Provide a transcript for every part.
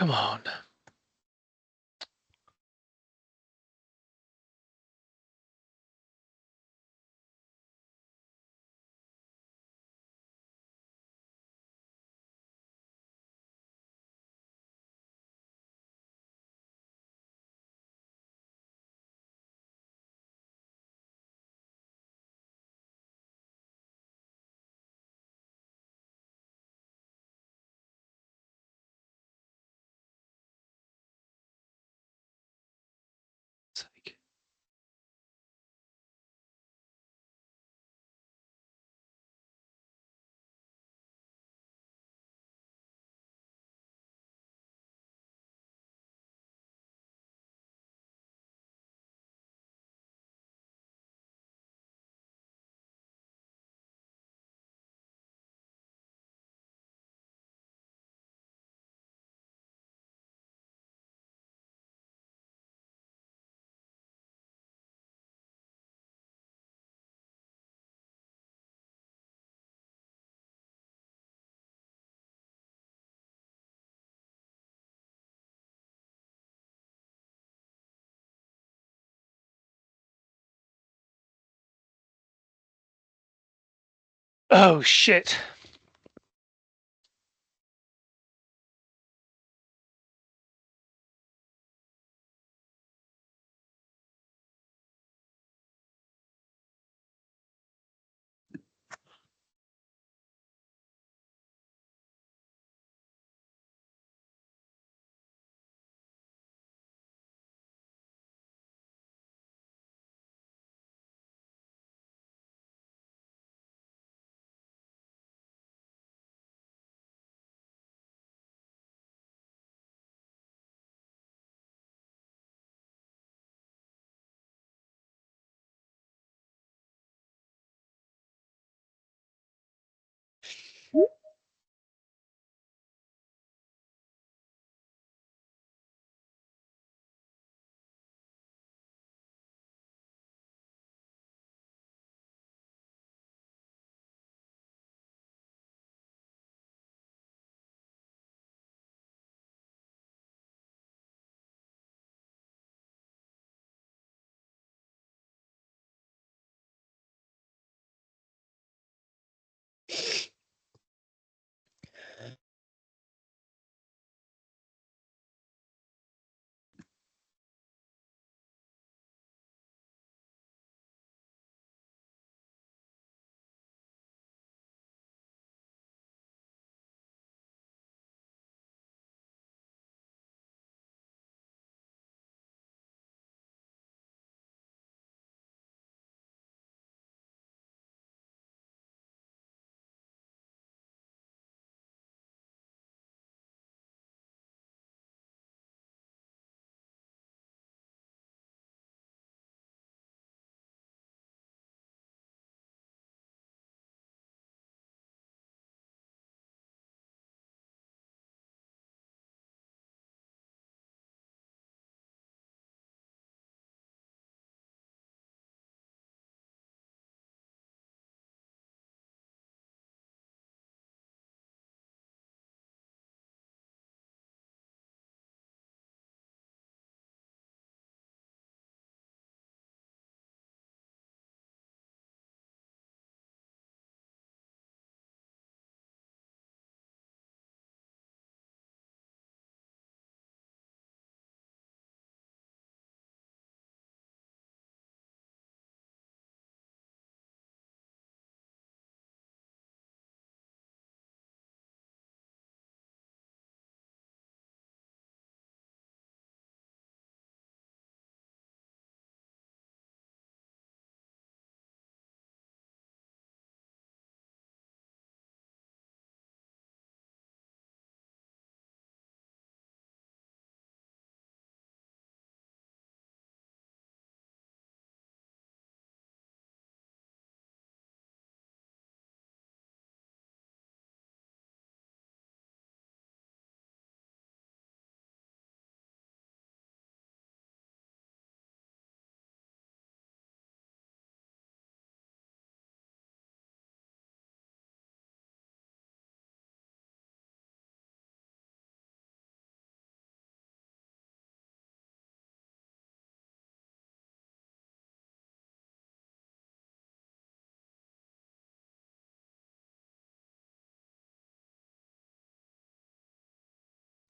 Come on. Sake. Oh shit.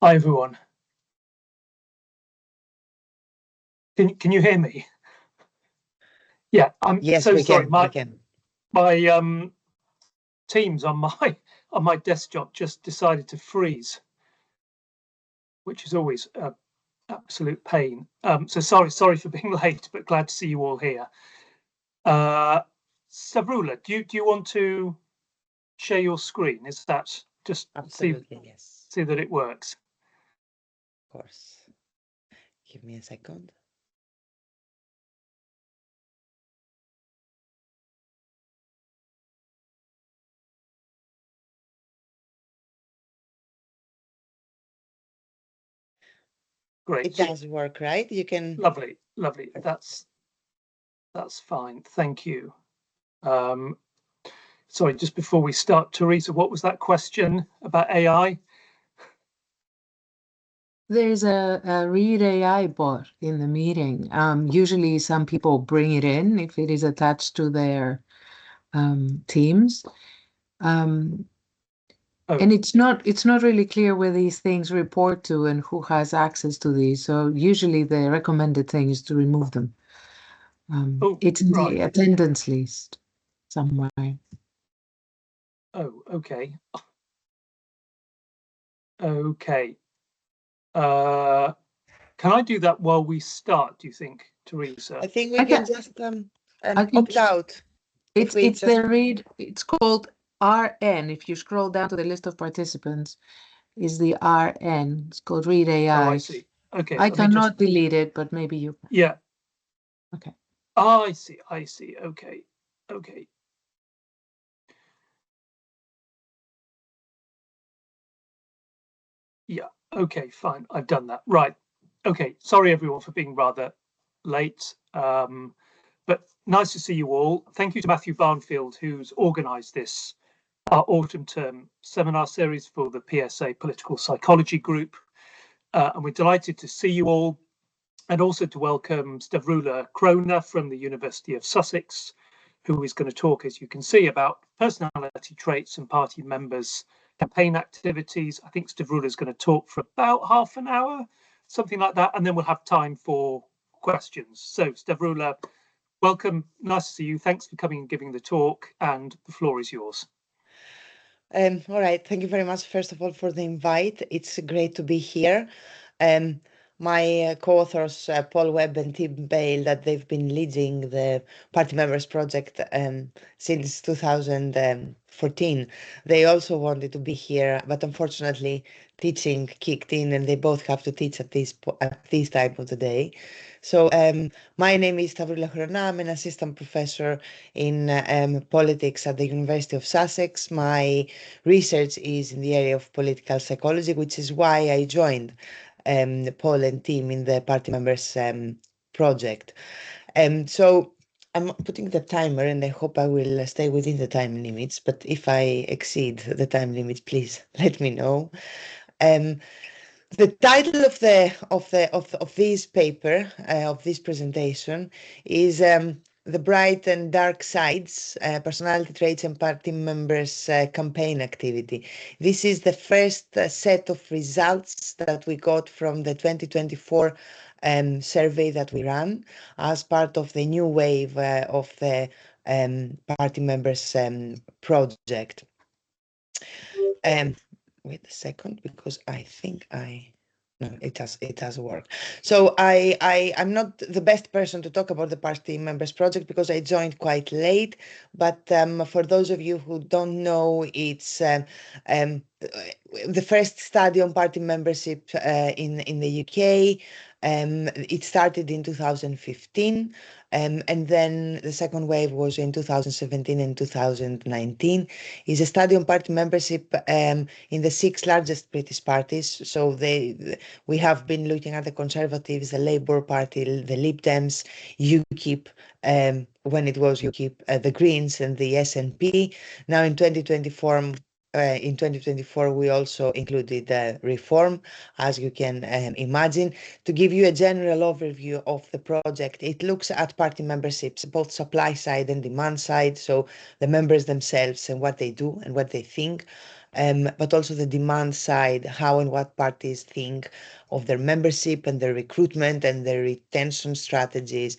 Hi, everyone. Can you hear me? Yeah, I'm Yes, so we sorry. can. We can. My Teams on my desktop just decided to freeze, which is always a absolute pain. So sorry for being late, but glad to see you all here. Stavroula, do you want to share your screen? Is that just Absolutely, yes. see that it works? Of course. Give me a second. Great. It does work, right? You can. Lovely. That's fine. Thank you. Sorry, just before we start, Teresa, what was that question about AI? There's a Read AI bot in the meeting. Usually some people bring it in if it is attached to their teams. And it's not really clear where these things report to and who has access to these. So usually the recommended thing is to remove them. It's in the attendance list somewhere. Oh, okay. Okay. Can I do that while we start, do you think, Teresa? I think we can just opt out. It's called RN. If you scroll down to the list of participants, is the RN. It's called Read AI. Oh, I see. Okay. I cannot delete it, but maybe you can. Yeah. Okay. Oh, I see. Okay. Yeah. Okay, fine. I've done that. Right. Okay. Sorry, everyone, for being rather late. But nice to see you all. Thank you to Matthew Barnfield, who's organised this our autumn term seminar series for the PSA Political Psychology Group. And we're delighted to see you all, and also to welcome Stavroula Chrona from the University of Sussex, who is going to talk, as you can see, about personality traits and party members' campaign activities. I think Stavroula is going to talk for about half an hour, something like that, and then we'll have time for questions. So Stavroula, welcome. Nice to see you. Thanks for coming and giving the talk, and the floor is yours. All right. Thank you very much, first of all, for the invite. It's great to be here. My co-authors, Paul Webb and Tim Bale, that they've been leading the Party Members Project since 2014. They also wanted to be here, but unfortunately, teaching kicked in, and they both have to teach at this time of the day. So my name is Stavroula Chrona. I'm an assistant professor in politics at the University of Sussex. My research is in the area of political psychology, which is why I joined Paul and Tim in the Party Members project. So I'm putting the timer, and I hope I will stay within the time limits. But if I exceed the time limits, please let me know. The title of this paper, of this presentation, is The Bright and Dark Sides, Personality Traits and Party Members' Campaign Activity. This is the first set of results that we got from the 2024 survey that we ran as part of the new wave of the Party Members project. Wait a second, because I think no, it has worked. So I'm not the best person to talk about the Party Members Project because I joined quite late. But for those of you who don't know, it's the first study on party membership in the UK. It started in 2015. And then the second wave was in 2017 and 2019. It's a study on party membership in the six largest British parties. So we have been looking at the Conservatives, the Labour Party, the Lib Dems, UKIP, when it was UKIP, the Greens and the SNP. Now in 2024, we also included Reform, as you can imagine. To give you a general overview of the project, it looks at party memberships, both supply side and demand side, so the members themselves and what they do and what they think. but also the demand side, how and what parties think of their membership and their recruitment and their retention strategies.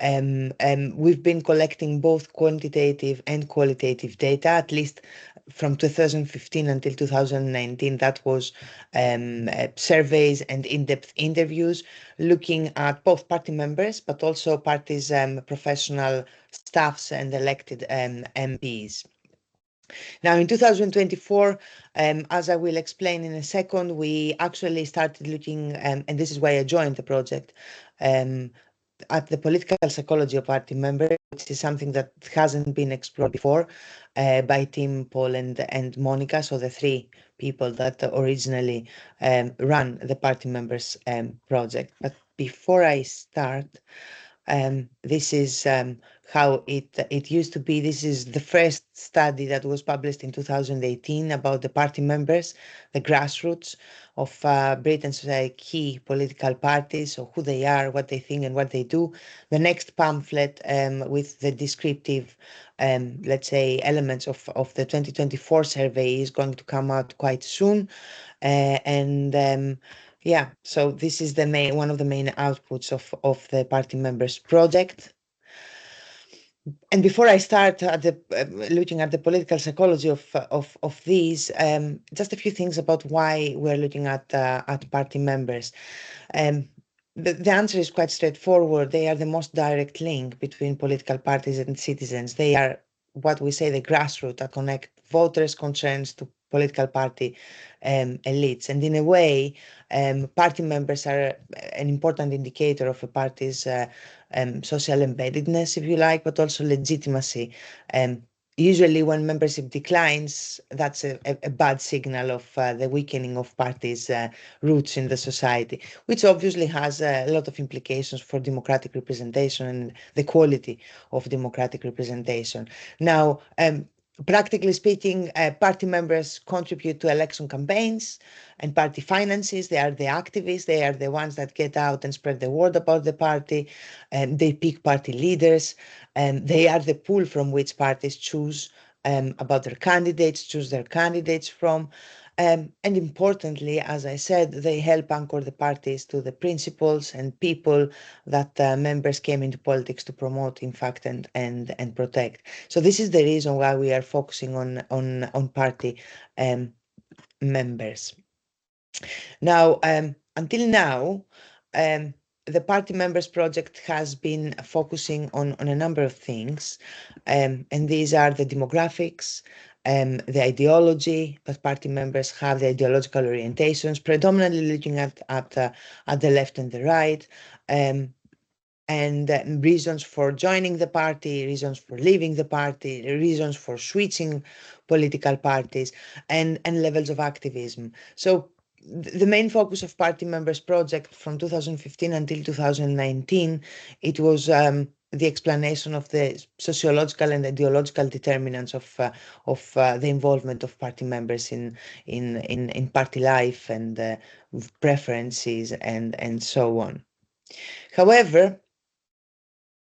We've been collecting both quantitative and qualitative data, at least from 2015 until 2019. That was surveys and in-depth interviews looking at both party members, but also parties' professional staffs and elected MPs. Now, in 2024, as I will explain in a second, we actually started looking, and this is why I joined the project, at the political psychology of party members, which is something that hasn't been explored before by Tim, Paul, and Monica, so the three people that originally ran the party members project. But before I start, this is how it used to be. This is the first study that was published in 2018 about the party members, the grassroots of Britain's key political parties, so who they are, what they think and what they do. The next pamphlet with the descriptive, let's say, elements of the 2024 survey is going to come out quite soon. Yeah, so this is one of the main outputs of the party members project. And before I start looking at the political psychology of these, just a few things about why we're looking at party members. The answer is quite straightforward. They are the most direct link between political parties and citizens. They are what we say the grassroots that connect voters' concerns to political party elites. And in a way, party members are an important indicator of a party's social embeddedness, if you like, but also legitimacy. Usually when membership declines, that's a bad signal of the weakening of parties' roots in the society, which obviously has a lot of implications for democratic representation and the quality of democratic representation. Now, practically speaking, party members contribute to election campaigns and party finances. They are the activists. They are the ones that get out and spread the word about the party. They pick party leaders. They are the pool from which parties choose about their candidates, choose their candidates from. And importantly, as I said, they help anchor the parties to the principles and people that members came into politics to promote, in fact, and protect. So this is the reason why we are focusing on party members. Now, until now, the Party Members Project has been focusing on a number of things, and these are the demographics, the ideology that party members have, the ideological orientations, predominantly looking at the left and the right, and reasons for joining the party, reasons for leaving the party, reasons for switching political parties, and levels of activism. So the main focus of Party Members Project from 2015 until 2019, it was the explanation of the sociological and ideological determinants of the involvement of party members in party life and preferences and so on. However,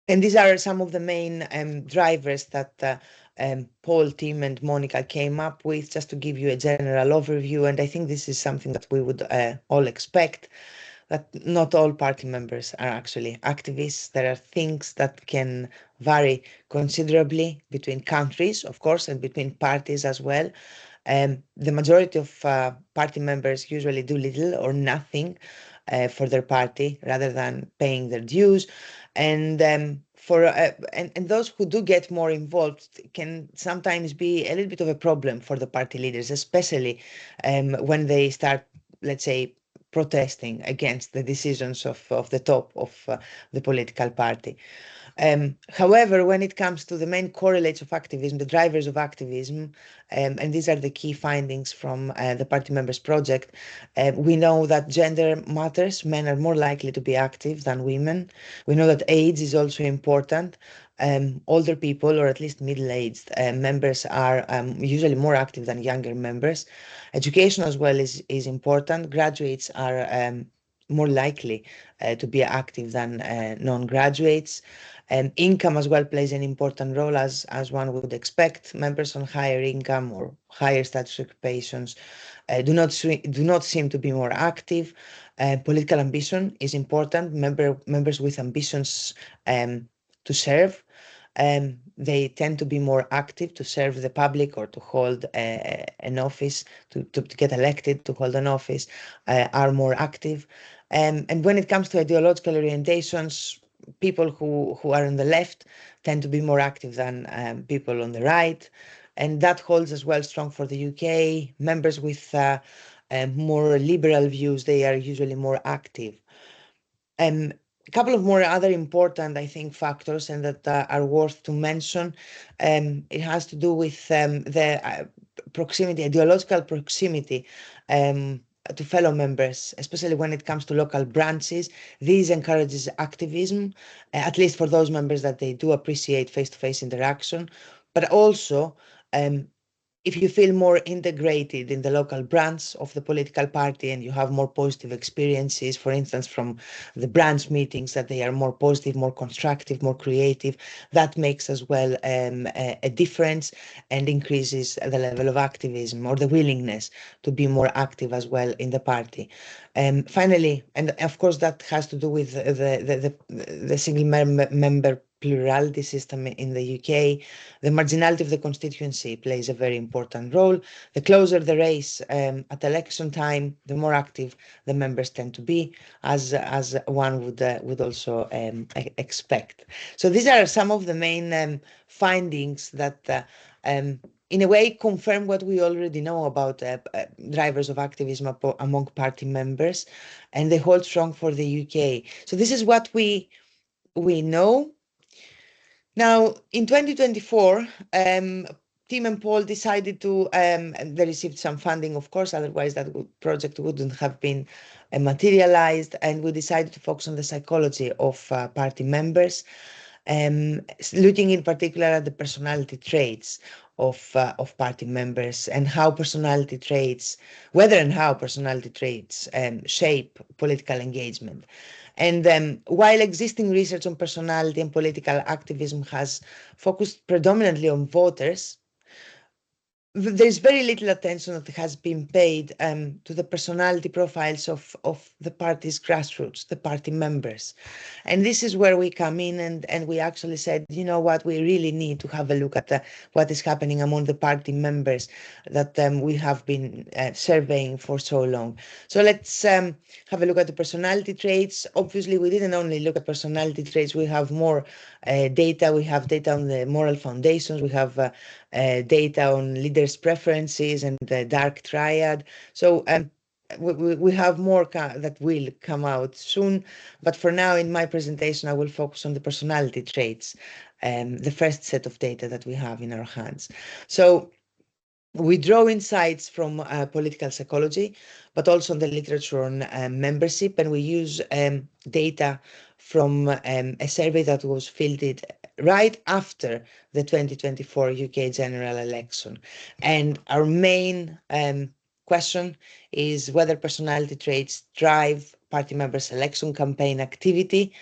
and these are some of the main drivers that Paul, Tim, and Monica came up with, just to give you a general overview. And I think this is something that we would all expect, that not all party members are actually activists. There are things that can vary considerably between countries, of course, and between parties as well. The majority of party members usually do little or nothing for their party rather than paying their dues. And those who do get more involved can sometimes be a little bit of a problem for the party leaders, especially when they start, let's say, protesting against the decisions of the top of the political party. However, when it comes to the main correlates of activism, the drivers of activism, and these are the key findings from the Party Members Project, we know that gender matters. Men are more likely to be active than women. We know that age is also important. Older people, or at least middle-aged members, are usually more active than younger members. Education as well is important. Graduates are more likely to be active than non-graduates. Income as well plays an important role, as one would expect. Members on higher income or higher status occupations do not seem to be more active. Political ambition is important. Members with ambitions to serve, they tend to be more active to serve the public or to hold an office, to get elected, to hold an office, are more active. And when it comes to ideological orientations, people who are on the left tend to be more active than people on the right. And that holds as well strong for the UK. Members with more liberal views, they are usually more active. A couple of more other important, I think, factors and that are worth to mention. It has to do with the proximity, ideological proximity to fellow members, especially when it comes to local branches. This encourages activism, at least for those members that they do appreciate face-to-face interaction, but also if you feel more integrated in the local branch of the political party and you have more positive experiences, for instance, from the branch meetings, that they are more positive, more constructive, more creative, that makes as well a difference and increases the level of activism or the willingness to be more active as well in the party. Finally, and of course that has to do with the single member plurality system in the UK. The marginality of the constituency plays a very important role. The closer the race at election time, the more active the members tend to be, as one would also expect. So these are some of the main findings that in a way confirm what we already know about drivers of activism among party members, and they hold strong for the UK. So this is what we know. Now, in 2024, Tim and Paul decided to, they received some funding, of course, otherwise that project wouldn't have been materialized, and we decided to focus on the psychology of party members, looking in particular at the personality traits of party members and how personality traits, whether and how personality traits shape political engagement. And while existing research on personality and political activism has focused predominantly on voters, there's very little attention that has been paid to the personality profiles of the party's grassroots, the party members. And this is where we come in, and we actually said, you know what, we really need to have a look at what is happening among the party members that we have been surveying for so long. So let's have a look at the personality traits. Obviously, we didn't only look at personality traits, we have more data. We have data on the moral foundations, we have data on leaders' preferences and the dark triad. So we have more that will come out soon. But for now, in my presentation, I will focus on the personality traits, the first set of data that we have in our hands. So we draw insights from political psychology, but also on the literature on membership, and we use data from a survey that was fielded right after the 2024 UK general election. And our main question is whether personality traits drive party members' election campaign activity.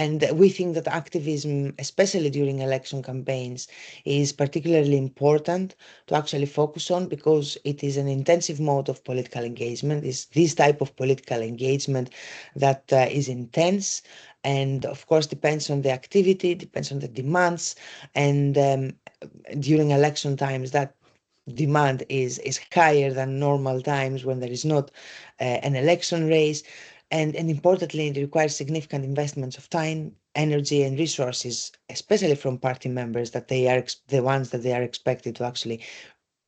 And we think that activism, especially during election campaigns, is particularly important to actually focus on, because it is an intensive mode of political engagement. It's this type of political engagement that is intense, and of course depends on the activity, depends on the demands, and during election times that demand is higher than normal times when there is not an election race. And importantly, it requires significant investments of time, energy, and resources, especially from party members, that they are the ones that they are expected to actually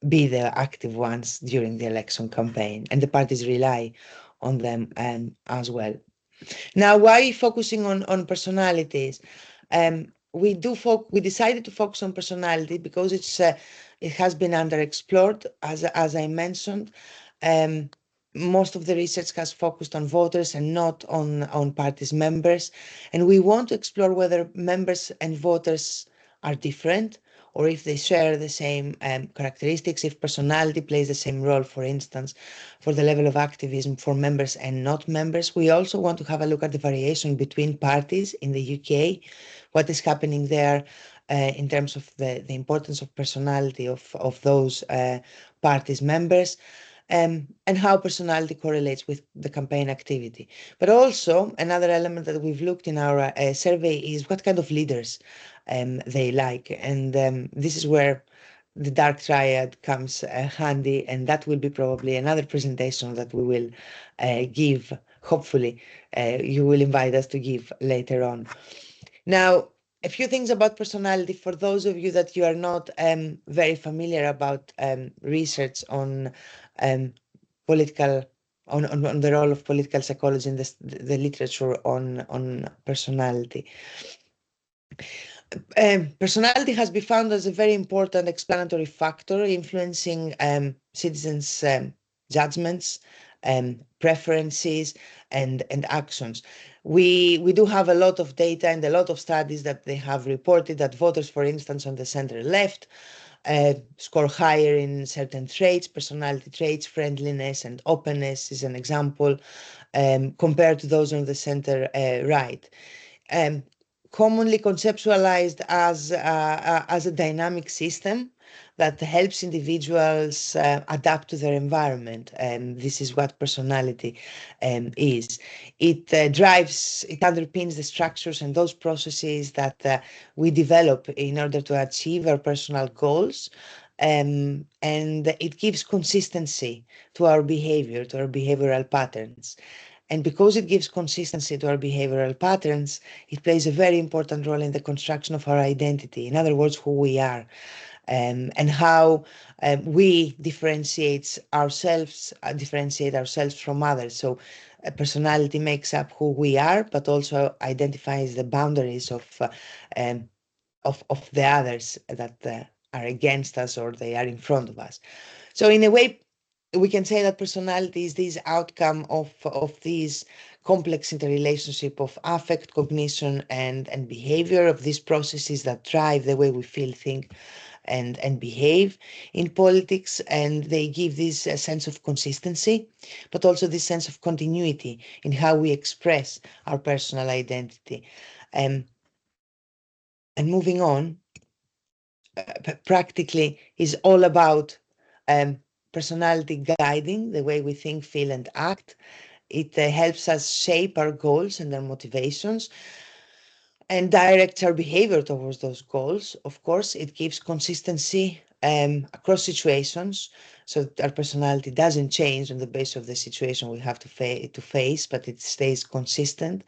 be the active ones during the election campaign, and the parties rely on them as well. Now, why focusing on personalities? We decided to focus on personality because it has been underexplored, as I mentioned. Most of the research has focused on voters and not on parties' members. And we want to explore whether members and voters are different, or if they share the same characteristics, if personality plays the same role, for instance, for the level of activism for members and not members. We also want to have a look at the variation between parties in the UK, what is happening there in terms of the importance of personality of those parties' members. And how personality correlates with the campaign activity. But also, another element that we've looked in our survey is what kind of leaders they like. And this is where the dark triad comes handy, and that will be probably another presentation that we will give, hopefully you will invite us to give later on. Now, a few things about personality for those of you that you are not very familiar about research on political on the role of political psychology in the literature on personality. Personality has been found as a very important explanatory factor influencing citizens' judgments, preferences, and actions. We do have a lot of data and a lot of studies that they have reported that voters, for instance, on the center left, score higher in certain traits, personality traits, friendliness and openness is an example, compared to those on the center right. Commonly conceptualized as a dynamic system that helps individuals adapt to their environment. This is what personality is. It underpins the structures and those processes that we develop in order to achieve our personal goals. And it gives consistency to our behavior, to our behavioral patterns. And because it gives consistency to our behavioral patterns, it plays a very important role in the construction of our identity. In other words, who we are, and how we differentiate ourselves from others. So personality makes up who we are, but also identifies the boundaries of the others that are against us or they are in front of us. So in a way, we can say that personality is this outcome of these complex interrelationship of affect, cognition, and behavior, of these processes that drive the way we feel, think, and behave in politics. And they give this sense of consistency, but also this sense of continuity in how we express our personal identity. And moving on, practically is all about personality guiding the way we think, feel, and act. It helps us shape our goals and our motivations and directs our behavior towards those goals. Of course, it gives consistency across situations, so that our personality doesn't change on the basis of the situation we have to face, but it stays consistent.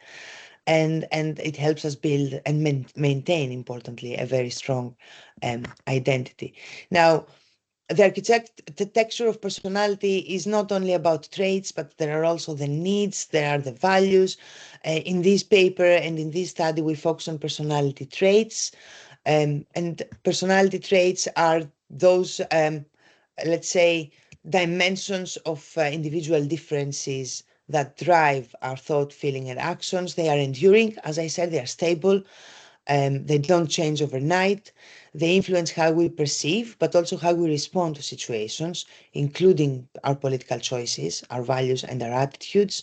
And it helps us build and maintain, importantly, a very strong identity. Now, the architecture of personality is not only about traits, but there are also the needs, there are the values. In this paper and in this study, we focus on personality traits. And personality traits are those, let's say, dimensions of individual differences that drive our thought, feeling, and actions. They are enduring. As I said, they are stable. They don't change overnight. They influence how we perceive, but also how we respond to situations, including our political choices, our values, and our attitudes.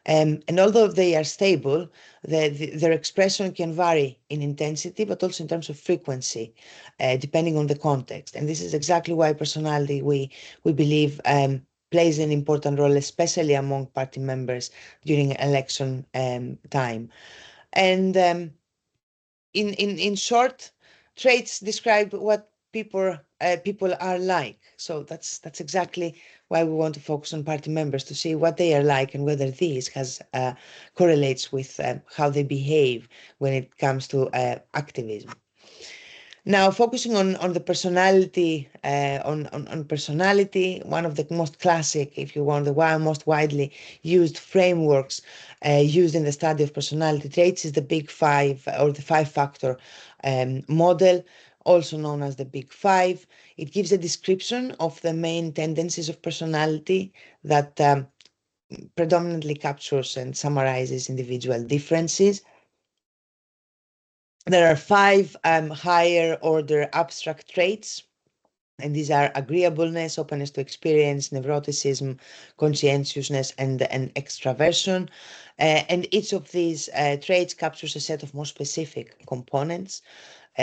And although they are stable, their expression can vary in intensity, but also in terms of frequency, depending on the context. And this is exactly why personality, we believe, plays an important role, especially among party members during election time. And in short, traits describe what people are like. So that's exactly why we want to focus on party members, to see what they are like and whether this correlates with how they behave when it comes to activism. Now, focusing on the personality, on personality, one of the most classic, if you want, the most widely used frameworks used in the study of personality traits is the Big Five, or the five-factor model, also known as the Big Five. It gives a description of the main tendencies of personality that predominantly captures and summarizes individual differences. There are 5 higher order abstract traits, and these are agreeableness, openness to experience, neuroticism, conscientiousness, and extraversion. And each of these traits captures a set of more specific components.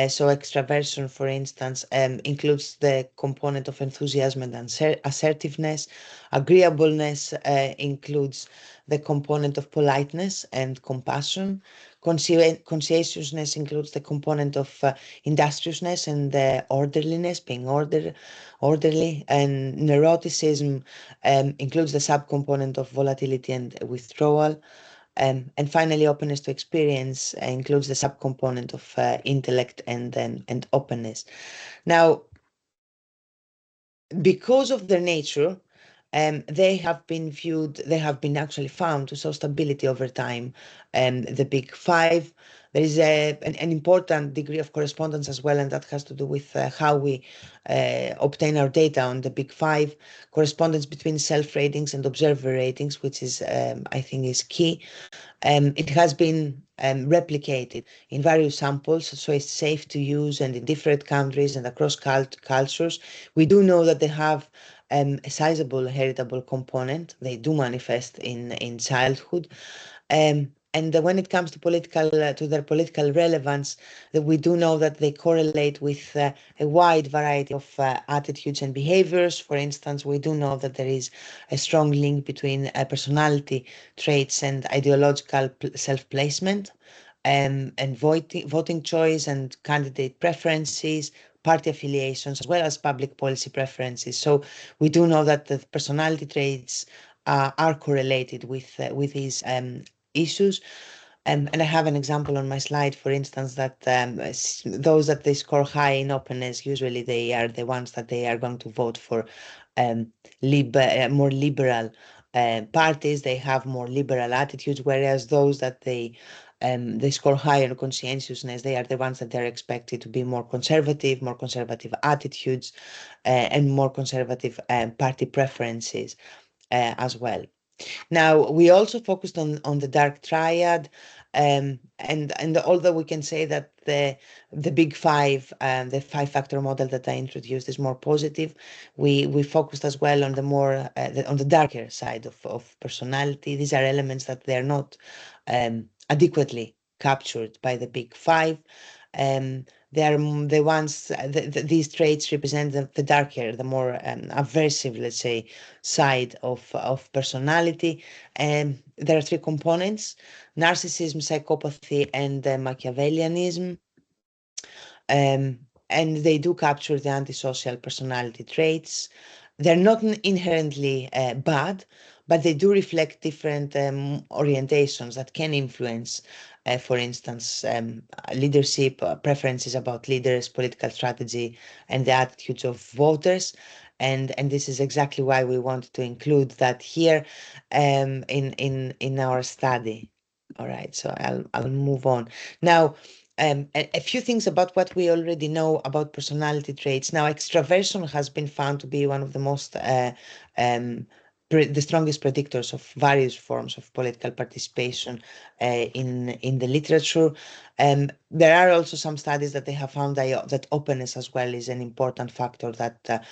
So extraversion, for instance, includes the component of enthusiasm and assertiveness. Agreeableness includes the component of politeness and compassion. Conscientiousness includes the component of industriousness and orderliness, being orderly. And neuroticism includes the subcomponent of volatility and withdrawal. And finally, openness to experience includes the subcomponent of intellect and openness. Now, because of their nature, they have been actually found to show stability over time. The big 5, there is an important degree of correspondence as well, and that has to do with how we obtain our data on the big 5. Correspondence between self-ratings and observer ratings, which is, I think, is key. It has been replicated in various samples, so it's safe to use, and in different countries and across cultures. We do know that they have a sizable heritable component. They do manifest in childhood. And when it comes to their political relevance, that we do know that they correlate with a wide variety of attitudes and behaviors. For instance, we do know that there is a strong link between personality traits and ideological self-placement, and voting choice and candidate preferences, party affiliations, as well as public policy preferences. So we do know that the personality traits are correlated with these issues. And I have an example on my slide, for instance, that those that they score high in openness, usually they are the ones that they are going to vote for more liberal parties. They have more liberal attitudes, whereas those that they score higher in conscientiousness, they are the ones that they're expected to be more conservative attitudes, and more conservative party preferences as well. Now, we also focused on the dark triad, and although we can say that the big 5, the 5-factor model that I introduced is more positive, we focused as well on the more on the darker side of personality. These are elements that they are not adequately captured by the big 5. They are the ones, these traits represent the darker, the more aversive, let's say, side of personality. There are 3 components: narcissism, psychopathy, and Machiavellianism. And they do capture the antisocial personality traits. They're not inherently bad, but they do reflect different orientations that can influence, for instance, leadership, preferences about leaders, political strategy, and the attitudes of voters. And this is exactly why we wanted to include that here in our study. All right, so I'll move on now. A few things about what we already know about personality traits. Now, extraversion has been found to be one of the most the strongest predictors of various forms of political participation in the literature. There are also some studies that they have found that openness as well is an important factor that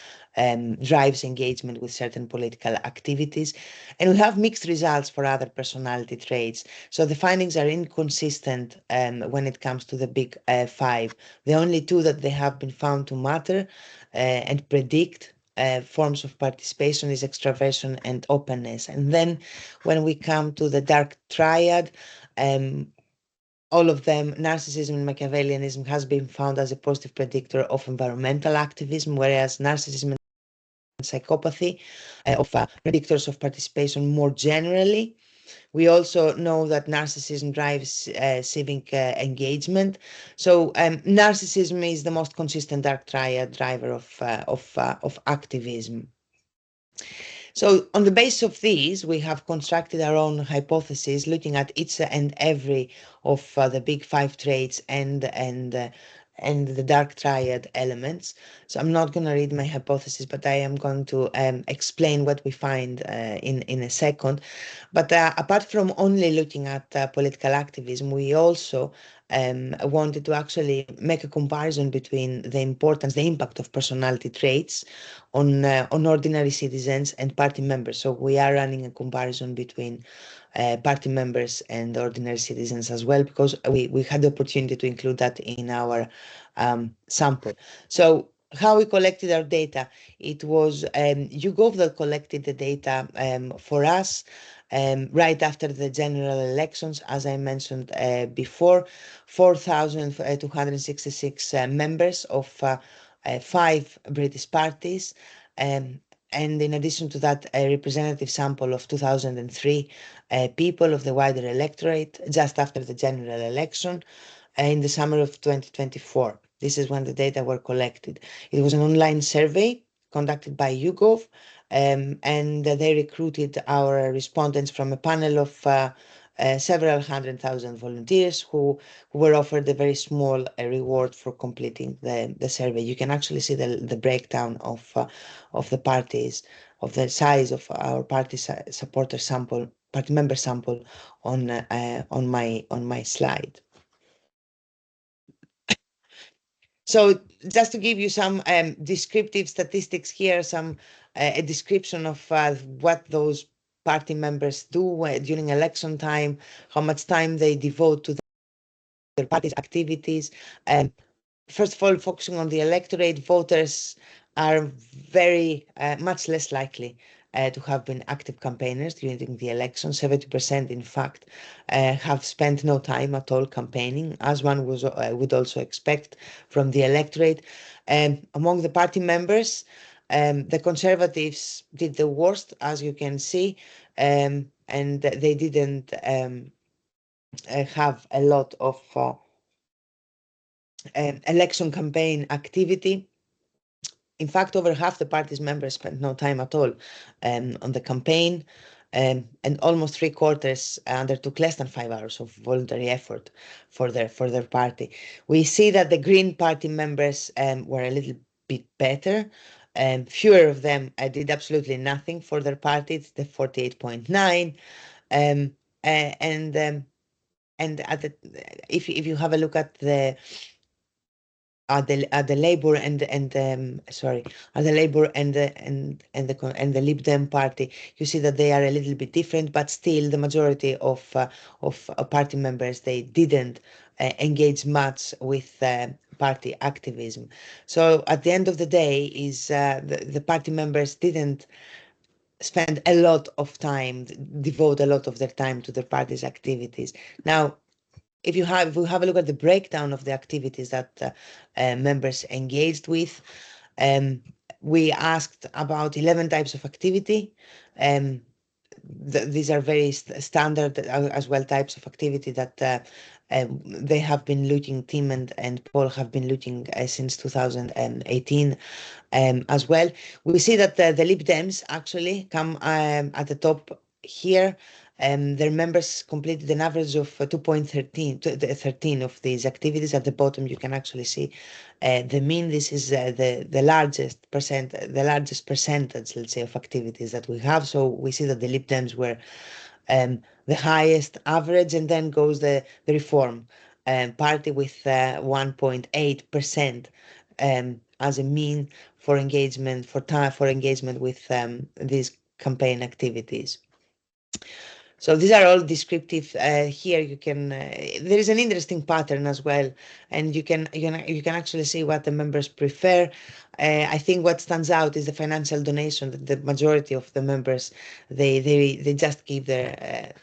drives engagement with certain political activities. And we have mixed results for other personality traits. So the findings are inconsistent when it comes to the big 5. The only 2 that they have been found to matter and predict forms of participation is extraversion and openness. And then when we come to the dark triad, all of them, narcissism and Machiavellianism, has been found as a positive predictor of environmental activism, whereas narcissism and psychopathy of predictors of participation more generally. We also know that narcissism drives civic engagement. So narcissism is the most consistent dark triad driver of activism. So on the basis of these, we have constructed our own hypotheses, looking at each and every of the big 5 traits and and the dark triad elements. So I'm not going to read my hypothesis, but I am going to explain what we find in a second. But apart from only looking at political activism, we also wanted to actually make a comparison between the importance, the impact of personality traits on ordinary citizens and party members. So we are running a comparison between party members and ordinary citizens as well, because we had the opportunity to include that in our sample. So how we collected our data, it was YouGov that collected the data for us right after the general elections, as I mentioned before, 4,266 members of 5 British parties. And in addition to that, a representative sample of 2003 people of the wider electorate just after the general election in the summer of 2024. This is when the data were collected. It was an online survey conducted by YouGov, and they recruited our respondents from a panel of several 100,000 volunteers who were offered a very small reward for completing the survey. You can actually see the breakdown of the parties, of the size of our party supporter sample, party member sample on my slide. So just to give you some descriptive statistics here, a description of what those party members do during election time, how much time they devote to their party's activities. First of all, focusing on the electorate, voters are very much less likely to have been active campaigners during the election. 70%, in fact, have spent no time at all campaigning, as one would also expect from the electorate. Among the party members, the Conservatives did the worst, as you can see, and they didn't have a lot of election campaign activity. In fact, over half the party's members spent no time at all on the campaign, and almost 3/4 undertook less than 5 hours of voluntary effort for their party. We see that the Green Party members were a little bit better. Fewer of them did absolutely nothing for their party. It's the 48.9, and if you have a look at the Labour and the Lib Dem party, you see that they are a little bit different, but still the majority of party members, they didn't engage much with party activism. So at the end of the day, is the party members didn't spend a lot of time, devote a lot of their time to the party's activities. Now, if we have a look at the breakdown of the activities that members engaged with, we asked about 11 types of activity. These are very standard as well types of activity that they have been looking, Tim and Paul have been looking since 2018 as well. We see that the Lib Dems actually come at the top here. Their members completed an average of 2.13 of these activities. At the bottom, you can actually see the mean. This is the largest percentage, let's say, of activities that we have. So we see that the Lib Dems were the highest average, and then goes the Reform Party with 1.8% as a mean for engagement with these campaign activities. So these are all descriptive. Here you can. There is an interesting pattern as well, and you can actually see what the members prefer. I think what stands out is the financial donation. The majority of the members, they just give their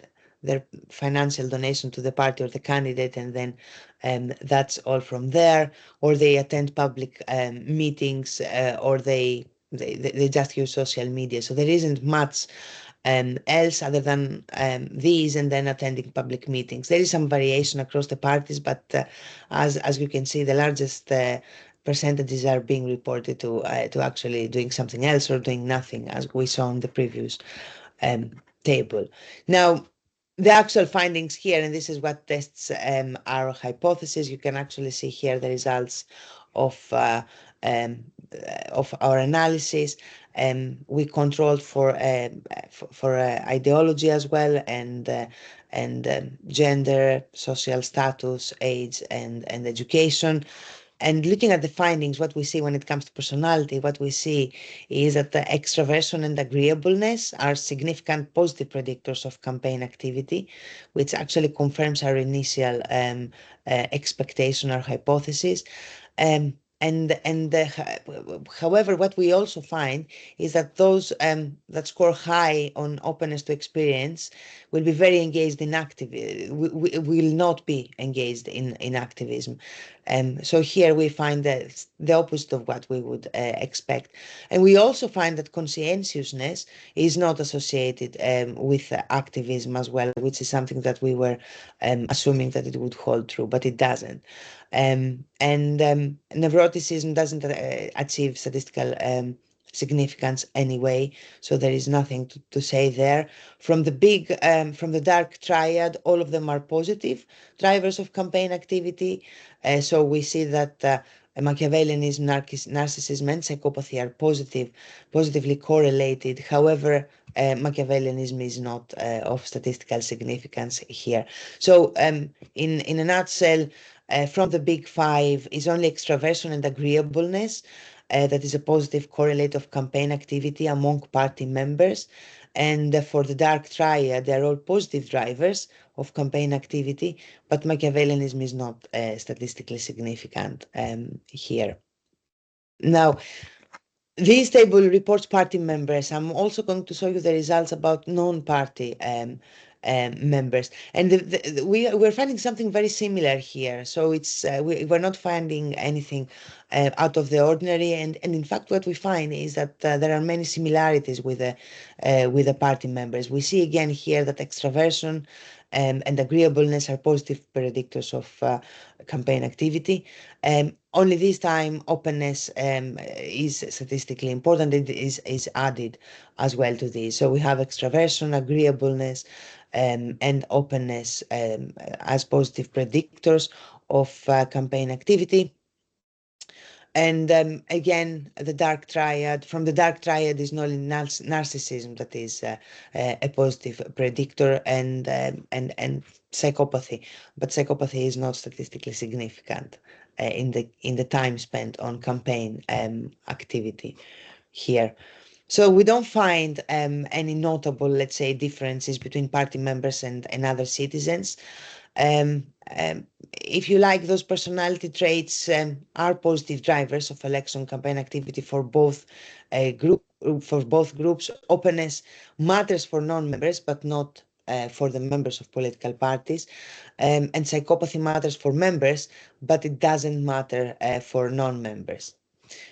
financial donation to the party or the candidate, and then that's all from there. Or they attend public meetings, or they just use social media. So there isn't much else other than these, and then attending public meetings. There is some variation across the parties, but as you can see, the largest percentages are being reported to actually doing something else or doing nothing, as we saw in the previous table. Now, the actual findings here, and this is what tests our hypothesis. You can actually see here the results of our analysis. We controlled for ideology as well, and gender, social status, age, and education. And looking at the findings, what we see when it comes to personality, what we see is that the extraversion and agreeableness are significant positive predictors of campaign activity, which actually confirms our initial expectation or hypothesis. However, what we also find is that those that score high on openness to experience will be very engaged in will not be engaged in activism. So here we find that the opposite of what we would expect. And we also find that conscientiousness is not associated with activism as well, which is something that we were assuming that it would hold true, but it doesn't. Neuroticism doesn't achieve statistical significance anyway, so there is nothing to say there. From the dark triad, all of them are positive drivers of campaign activity. So we see that Machiavellianism, narcissism, and psychopathy are positively correlated. However, Machiavellianism is not of statistical significance here. So in a nutshell, from the big five is only extraversion and agreeableness that is a positive correlate of campaign activity among party members. And for the dark triad, they're all positive drivers of campaign activity, but Machiavellianism is not statistically significant here. Now, this table reports party members. I'm also going to show you the results about non-party members, and we're finding something very similar here. So it's we're not finding anything out of the ordinary, and in fact what we find is that there are many similarities with the party members. We see again here that extraversion and agreeableness are positive predictors of campaign activity. Only this time openness is statistically important. It is added as well to this. So we have extraversion, agreeableness, and openness as positive predictors of campaign activity. And again, the dark triad, from the dark triad is only narcissism that is a positive predictor, and psychopathy, but psychopathy is not statistically significant in the time spent on campaign activity here. So we don't find any notable, let's say, differences between party members and other citizens. If you like, those personality traits are positive drivers of election campaign activity for both groups. Openness matters for non-members, but not for the members of political parties. And psychopathy matters for members, but it doesn't matter for non-members.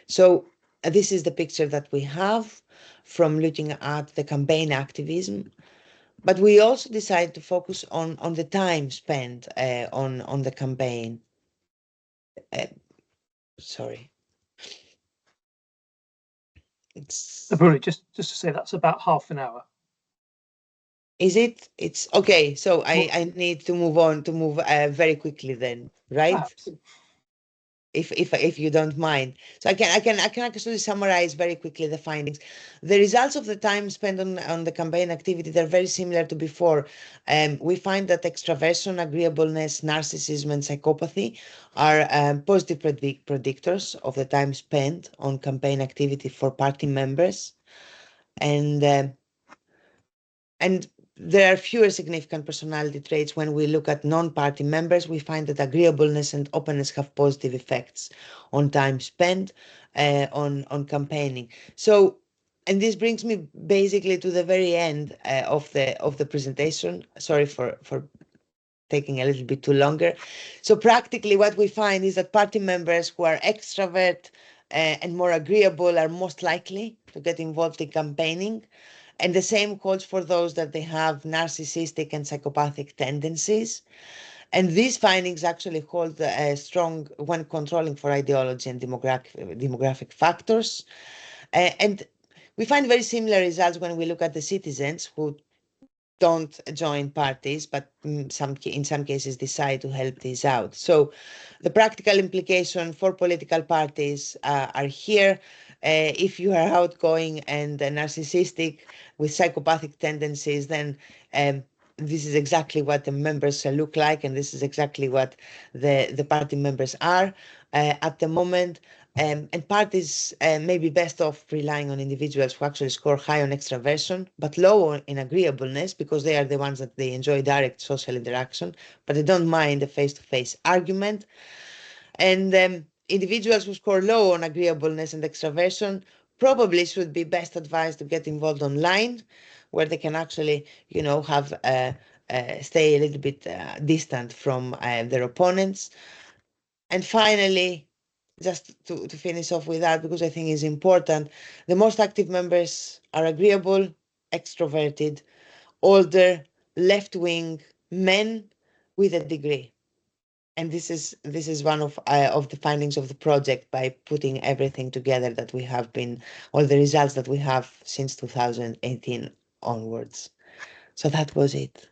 So this is the picture that we have from looking at the campaign activism. But we also decided to focus on the time spent on the campaign. Sorry. Stavroula, just to say that's about half an hour. Is it? It's okay. So I need to move very quickly then, right? Absolutely. If you don't mind. So I can actually summarize very quickly the findings. The results of the time spent on the campaign activity, they're very similar to before. We find that extraversion, agreeableness, narcissism, and psychopathy are positive predictors of the time spent on campaign activity for party members. And there are fewer significant personality traits when we look at non-party members. We find that agreeableness and openness have positive effects on time spent on campaigning. So, and this brings me basically to the very end of the presentation. Sorry for taking a little bit too longer. So practically what we find is that party members who are extrovert and more agreeable are most likely to get involved in campaigning. And the same holds for those that they have narcissistic and psychopathic tendencies. And these findings actually hold strong when controlling for ideology and demographic factors. And we find very similar results when we look at the citizens who don't join parties, but in some cases decide to help these out. So the practical implication for political parties are here. If you are outgoing and narcissistic with psychopathic tendencies, then this is exactly what the members look like, and this is exactly what the party members are at the moment. And parties may be best off relying on individuals who actually score high on extraversion, but low in agreeableness, because they are the ones that they enjoy direct social interaction, but they don't mind a face-to-face argument. And individuals who score low on agreeableness and extraversion probably should be best advised to get involved online, where they can actually, have stay a little bit distant from their opponents. And finally, just to finish off with that, because I think it's important, the most active members are agreeable, extroverted, older, left-wing men with a degree. And this is one of the findings of the project, by putting everything together that we have been, all the results that we have since 2018 onwards. So that was it.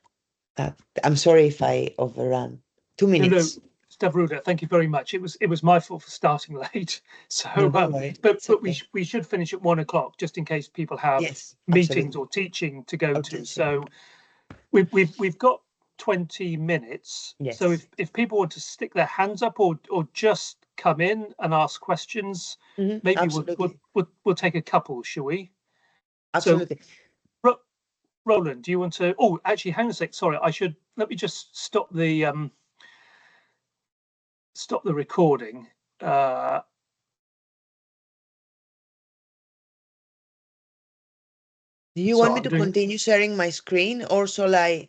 I'm sorry if I overran. 2 minutes. No, Stavroula, thank you very much. It was my fault for starting late. So, but okay. we should finish at 1 o'clock, just in case people have meetings or teaching to go to. So we've got 20 minutes. Yes. So if people want to stick their hands up or just come in and ask questions, maybe we'll take a couple, shall we? Absolutely. So, Roland, do you want to? Oh, actually, hang on a sec. Sorry, let me just stop the recording. Do you want me to continue sharing my screen, or shall I?